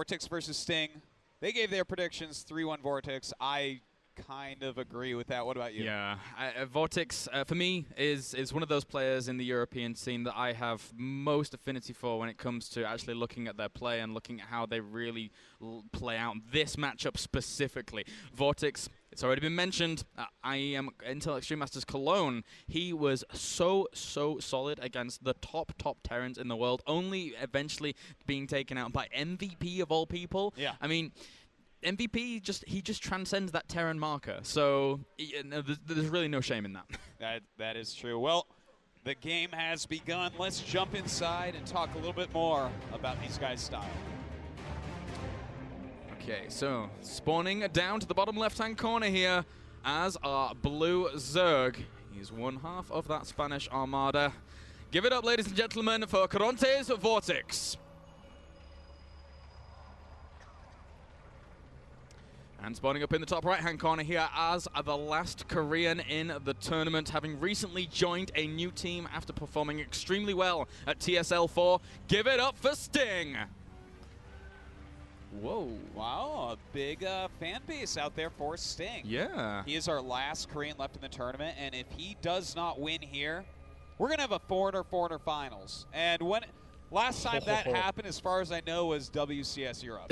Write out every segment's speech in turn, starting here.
Vortix versus Sting. They gave their predictions 3-1 Vortix. I kind of agree with that. What about you? Yeah, Vortix, for me, is one of those players in the European scene that I have most affinity for when it comes to actually looking at their play and looking at how they really play out this matchup specifically. Vortix, it's already been mentioned, IEM Intel Extreme Masters Cologne, he was so solid against the top Terrans in the world, only eventually being taken out by MVP of all people. Yeah. I mean, MVP, he just transcends that Terran marker, so there's really no shame in that. That is true. Well, the game has begun. Let's jump inside and talk a little bit more about these guys' style. Okay, so spawning down to the bottom left-hand corner here as our blue Zerg. He's one half of that Spanish armada. Give it up, ladies and gentlemen, for Caronte's Vortix. And spawning up in the top right-hand corner here as the last Korean in the tournament, having recently joined a new team after performing extremely well at TSL 4. Give it up for Sting! Whoa. Wow, a big fan base out there for Sting. Yeah. He is our last Korean left in the tournament, and if he does not win here, we're going to have a foreigner finals. And when last time that happened, as far as I know, was WCS Europe.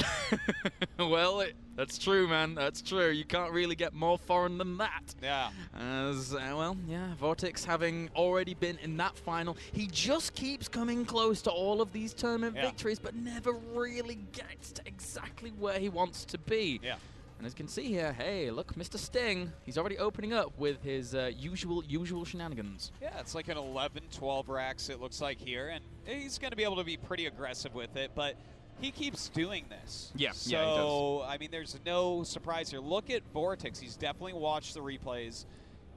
Well, that's true, man. That's true. You can't really get more foreign than that. Yeah. As, well, yeah, Vortix having already been in that final. He just keeps coming close to all of these tournament victories, but never really gets to exactly where he wants to be. Yeah. And as you can see here, hey, look, Mr. Sting, he's already opening up with his usual shenanigans. Yeah, it's like an 11-12 racks, it looks like here, and he's going to be able to be pretty aggressive with it, but he keeps doing this. Yeah, so, yeah, he does. I mean, there's no surprise here. Look at Vortix. He's definitely watched the replays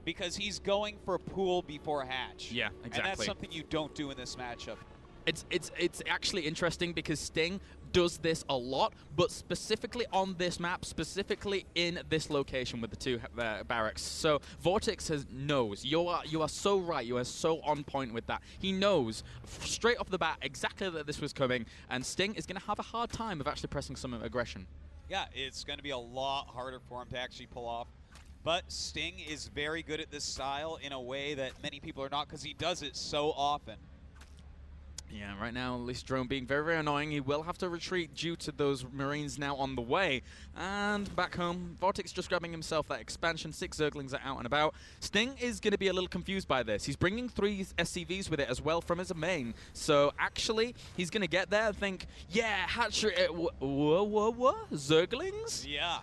because he's going for pool before hatch. Yeah, exactly. And that's something you don't do in this matchup. It's actually interesting because Sting does this a lot, but specifically on this map, specifically in this location with the two barracks. So Vortix knows. You are so right. You are so on point with that. He knows straight off the bat exactly that this was coming, and Sting is going to have a hard time of actually pressing some aggression. Yeah, it's going to be a lot harder for him to actually pull off. But Sting is very good at this style in a way that many people are not because he does it so often. Yeah, right now, at least Drone being very annoying. He will have to retreat due to those Marines now on the way. And back home, Vortix just grabbing himself that expansion. 6 Zerglings are out and about. Sting is going to be a little confused by this. He's bringing 3 SCVs with it as well from his main. So actually, he's going to get there and think, yeah, hatchery, what? Zerglings? Yeah,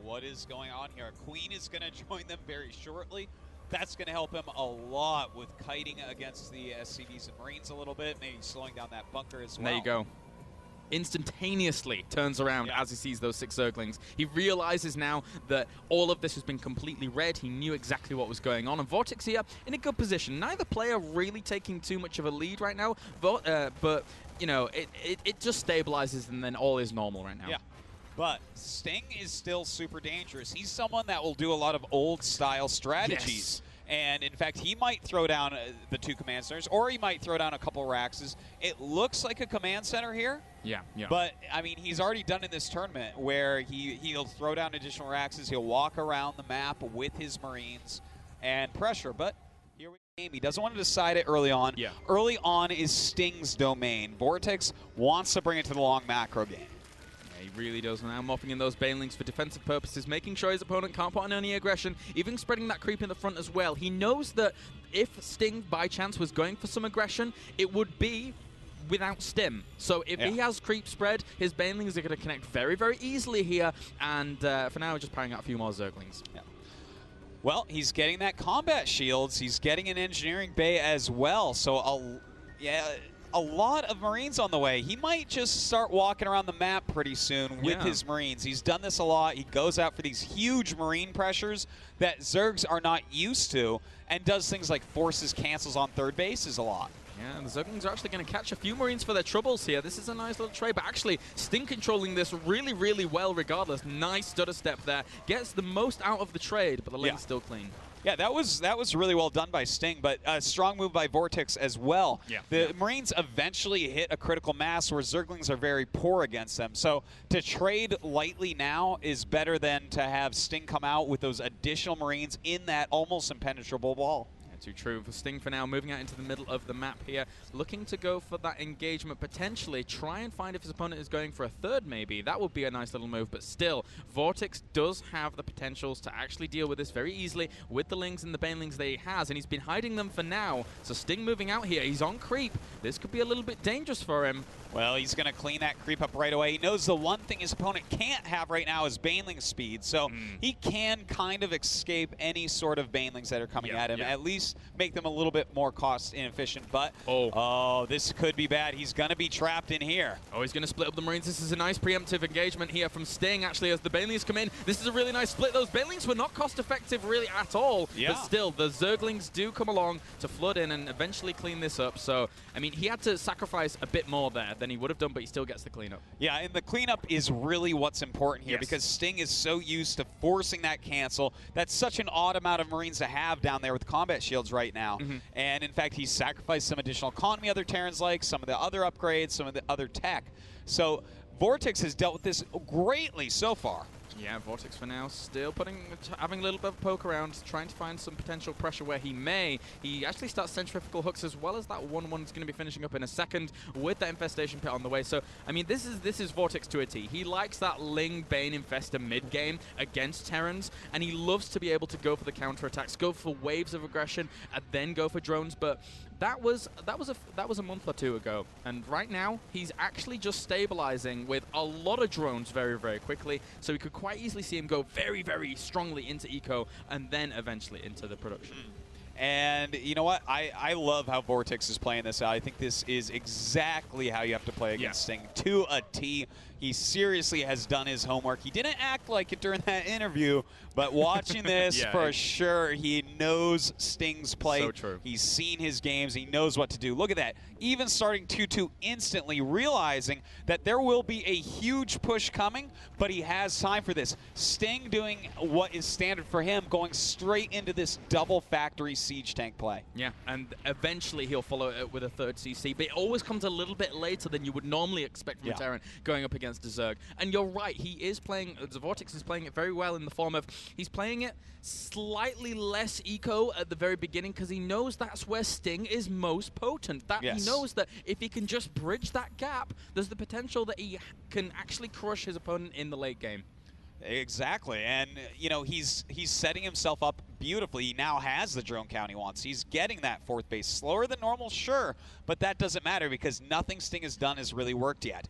what is going on here? Queen is going to join them very shortly. That's going to help him a lot with kiting against the SCVs and Marines a little bit, maybe slowing down that bunker as well. There you go. Instantaneously turns around as he sees those 6 Zerglings. He realizes now that all of this has been completely read. He knew exactly what was going on. And Vortix here in a good position. Neither player really taking too much of a lead right now, but you know, it just stabilizes and then all is normal right now. Yeah. But Sting is still super dangerous. He's someone that will do a lot of old-style strategies. Yes. And, in fact, he might throw down the 2 command centers, or he might throw down a couple Raxes. It looks like a command center here. Yeah. But, I mean, he's already done in this tournament where he'll throw down additional Raxes. He'll walk around the map with his Marines and pressure. But here we go. He doesn't want to decide it early on. Yeah. Early on is Sting's domain. Vortix wants to bring it to the long macro game. He really does. Now mopping in those Banelings for defensive purposes, making sure his opponent can't put on any aggression, even spreading that creep in the front as well. He knows that if Sting, by chance, was going for some aggression, it would be without stim. So if he has creep spread, his Banelings are going to connect very, very easily here. And for now, just powering out a few more Zerglings. Yeah. Well, he's getting that combat shields. He's getting an engineering bay as well. So, a lot of Marines on the way. He might just start walking around the map pretty soon with his Marines. He's done this a lot. He goes out for these huge Marine pressures that Zergs are not used to and does things like forces cancels on third bases a lot. Yeah, and the Zerglings are actually going to catch a few Marines for their troubles here. This is a nice little trade, but actually Sting controlling this really, really well regardless. Nice stutter step there. Gets the most out of the trade, but the lane's still clean. Yeah, that was really well done by Sting, but a strong move by Vortix as well. Yeah. The Marines eventually hit a critical mass where Zerglings are very poor against them. So to trade lightly now is better than to have Sting come out with those additional Marines in that almost impenetrable wall. Too true for Sting for now, moving out into the middle of the map here, looking to go for that engagement, potentially try and find if his opponent is going for a third maybe. That would be a nice little move, but still, Vortix does have the potentials to actually deal with this very easily with the Lings and the Banelings that he has, and he's been hiding them for now. So Sting moving out here, he's on creep. This could be a little bit dangerous for him. Well, he's going to clean that creep up right away. He knows the one thing his opponent can't have right now is Baneling speed, so he can kind of escape any sort of Banelings that are coming at him, at least make them a little bit more cost inefficient. But, oh, this could be bad. He's going to be trapped in here. Oh, he's going to split up the Marines. This is a nice preemptive engagement here from Sting, actually, as the Banelings come in. This is a really nice split. Those Banelings were not cost-effective really at all, but still, the Zerglings do come along to flood in and eventually clean this up. So, I mean, he had to sacrifice a bit more there than he would have done, but he still gets the cleanup. Yeah, and the cleanup is really what's important here because Sting is so used to forcing that cancel. That's such an odd amount of Marines to have down there with combat shields right now. And in fact, he sacrificed some additional economy other Terrans like, some of the other upgrades, some of the other tech. So Vortix has dealt with this greatly so far. Yeah, Vortix for now, still having a little bit of a poke around, trying to find some potential pressure where he may. He actually starts centrifugal hooks as well as that 1-1 is going to be finishing up in a second with that infestation pit on the way. So, I mean, this is Vortix to a T. He likes that Ling Bane Infester mid-game against Terrans, and he loves to be able to go for the counterattacks, go for waves of aggression, and then go for drones. But that was a month or two ago, and right now he's actually just stabilizing with a lot of drones very, very quickly. So we could quite easily see him go very, very strongly into eco and then eventually into the production. And you know what? I love how Vortix is playing this out. I think this is exactly how you have to play against Sting to a T. He seriously has done his homework. He didn't act like it during that interview, but watching this for sure, he knows Sting's play. So true. He's seen his games. He knows what to do. Look at that. Even starting 2-2 instantly, realizing that there will be a huge push coming, but he has time for this. Sting doing what is standard for him, going straight into this double factory siege tank play. Yeah, and eventually he'll follow it with a third CC, but it always comes a little bit later than you would normally expect from a Terran going up against Zerg. And you're right, he is playing, Vortix is playing it very well in the form of, he's playing it slightly less eco at the very beginning because he knows that's where Sting is most potent. He knows that if he can just bridge that gap, there's the potential that he can actually crush his opponent in the late game. Exactly, and you know, he's setting himself up beautifully. He now has the drone count he wants. He's getting that fourth base. Slower than normal, sure, but that doesn't matter because nothing Sting has done has really worked yet.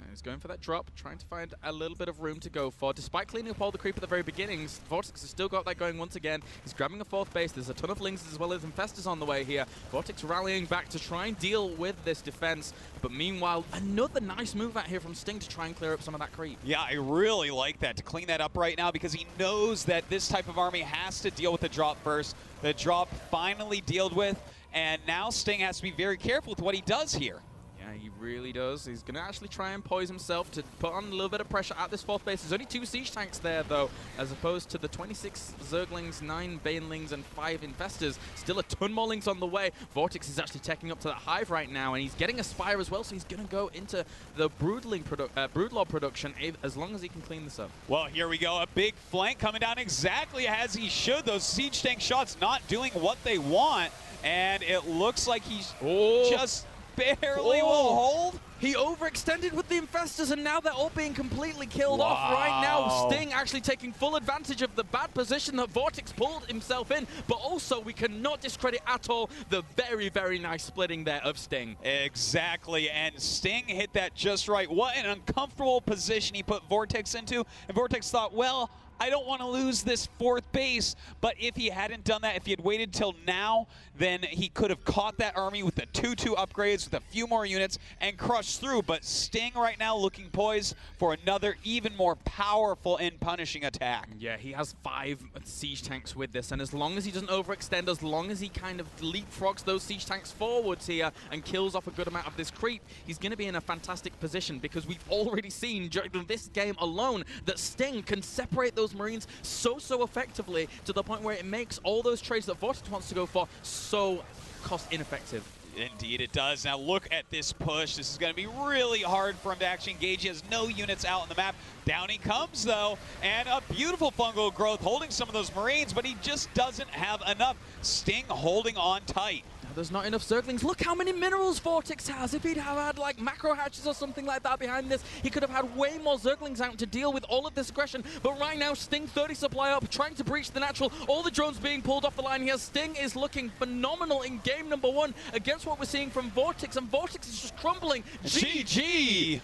He's going for that drop, trying to find a little bit of room to go for. Despite cleaning up all the creep at the very beginnings, Vortix has still got that going once again. He's grabbing a fourth base. There's a ton of Lings as well as Infestors on the way here. Vortix rallying back to try and deal with this defense. But meanwhile, another nice move out here from Sting to try and clear up some of that creep. Yeah, I really like that, to clean that up right now because he knows that this type of army has to deal with the drop first. The drop finally dealt with, and now Sting has to be very careful with what he does here. Yeah, he really does. He's going to actually try and poise himself to put on a little bit of pressure at this fourth base. There's only 2 siege tanks there, though, as opposed to the 26 Zerglings, 9 Banelings, and 5 Infestors. Still a ton more Lings on the way. Vortix is actually taking up to that hive right now, and he's getting a Spire as well, so he's going to go into the Broodlord production as long as he can clean this up. Well, here we go. A big flank coming down exactly as he should. Those siege tank shots not doing what they want, and it looks like he's just barely will hold. He overextended with the Infestors, and now they're all being completely killed off right now. Sting actually taking full advantage of the bad position that Vortix pulled himself in, but also we cannot discredit at all the very, very nice splitting there of Sting. Exactly, and Sting hit that just right. What an uncomfortable position he put Vortix into, and Vortix thought, well, I don't want to lose this fourth base, but if he hadn't done that, if he had waited till now, then he could have caught that army with the 2-2 upgrades with a few more units and crushed push through, but Sting right now looking poised for another even more powerful and punishing attack. Yeah, he has 5 siege tanks with this, and as long as he doesn't overextend, as long as he kind of leapfrogs those siege tanks forwards here and kills off a good amount of this creep, he's going to be in a fantastic position, because we've already seen during this game alone that Sting can separate those Marines so effectively to the point where it makes all those trades that Vortix wants to go for so cost ineffective. Indeed it does. Now look at this push. This is going to be really hard for him to actually engage. He has no units out on the map. Down he comes though, and a beautiful fungal growth holding some of those Marines, but he just doesn't have enough. Sting holding on tight. There's not enough Zerglings. Look how many minerals Vortix has. If he'd have had like macro hatches or something like that behind this, he could have had way more Zerglings out to deal with all of this aggression. But right now, Sting 30 supply up, trying to breach the natural. All the drones being pulled off the line here. Sting is looking phenomenal in game number 1 against what we're seeing from Vortix, and Vortix is just crumbling. GG!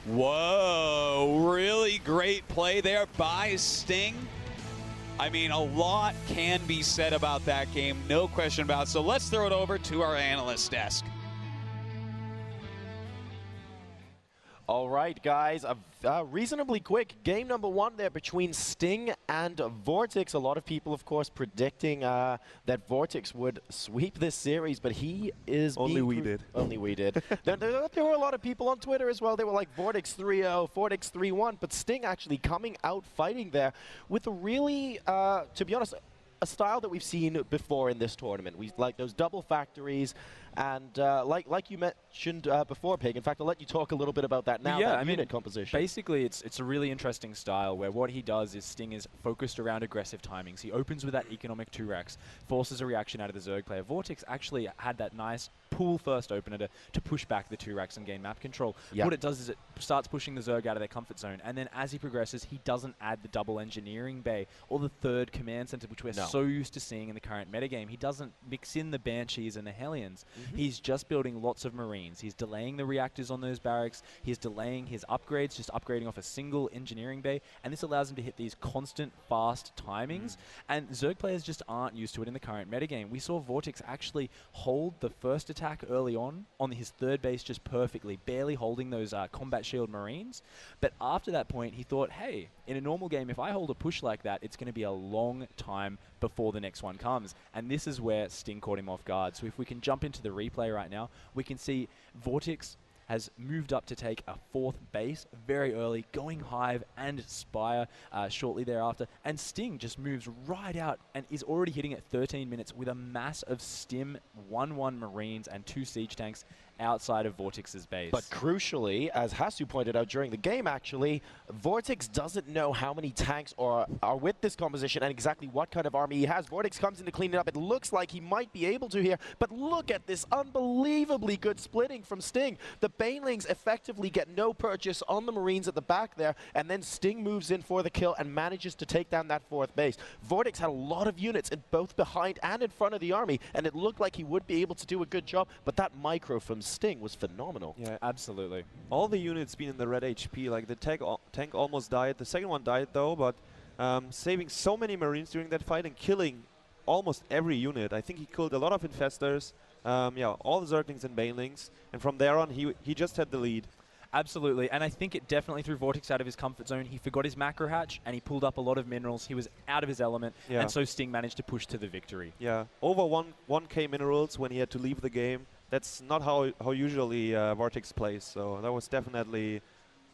Whoa, really great play there by Sting. I mean, a lot can be said about that game, no question about it. So let's throw it over to our analyst desk. All right, guys, a reasonably quick game number 1 there between Sting and Vortix. A lot of people, of course, predicting that Vortix would sweep this series, but he is Only we did. Only we did. there were a lot of people on Twitter as well. They were like Vortix 3-0, Vortix 3-1, but Sting actually coming out fighting there with a really, to be honest, a style that we've seen before in this tournament. We like those double factories, and like you mentioned before, Pig. In fact, I'll let you talk a little bit about that now. Yeah, that I mean, unit composition. Basically, it's a really interesting style where what he does is Sting is focused around aggressive timings. He opens with that economic 2-Rex, forces a reaction out of the Zerg player. Vortix actually had that nice pull first opener to push back the 2-Rex and gain map control. Yep. What it does is it starts pushing the Zerg out of their comfort zone, and then as he progresses, he doesn't add the double engineering bay or the 3rd command center, which we're so used to seeing in the current metagame. He doesn't mix in the Banshees and the Hellions. He's just building lots of Marines. He's delaying the reactors on those barracks. He's delaying his upgrades, just upgrading off a single engineering bay, and this allows him to hit these constant, fast timings, and Zerg players just aren't used to it in the current metagame. We saw Vortix actually hold the first attack early on his 3rd base just perfectly, barely holding those combat shield Marines, but after that point he thought, hey, in a normal game, if I hold a push like that, it's going to be a long time before the next one comes, and this is where Sting caught him off guard. So if we can jump into the replay right now, we can see Vortix has moved up to take a 4th base very early, going Hive and Spire shortly thereafter, and Sting just moves right out and is already hitting at 13 minutes with a mass of Stim 1-1 Marines and 2 siege tanks outside of Vortix's base. But crucially, as Hasu pointed out during the game actually, Vortix doesn't know how many tanks are with this composition and exactly what kind of army he has. Vortix comes in to clean it up. It looks like he might be able to here, but look at this unbelievably good splitting from Sting. The Banelings effectively get no purchase on the Marines at the back there, and then Sting moves in for the kill and manages to take down that 4th base. Vortix had a lot of units in both behind and in front of the army, and it looked like he would be able to do a good job, but that micro from Sting was phenomenal. Yeah, Absolutely. all the units been in the red HP. Like the tank almost died. The second one died though, but saving so many Marines during that fight and killing almost every unit. I think he killed a lot of Infestors. Yeah, all the Zerglings and Banelings, and from there on he just had the lead. Absolutely, and I think it definitely threw Vortix out of his comfort zone. He forgot his macro hatch, and he pulled up a lot of minerals. He was out of his element, and so Sting managed to push to the victory. Yeah, over 1k minerals when he had to leave the game. That's not how usually Vortix plays, so that was definitely,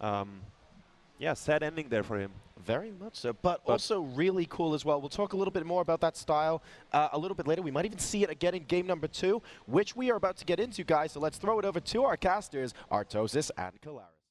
yeah, sad ending there for him. Very much so, but also really cool as well. We'll talk a little bit more about that style a little bit later. We might even see it again in game number 2, which we are about to get into, guys. So let's throw it over to our casters, Artosis and Kalaris.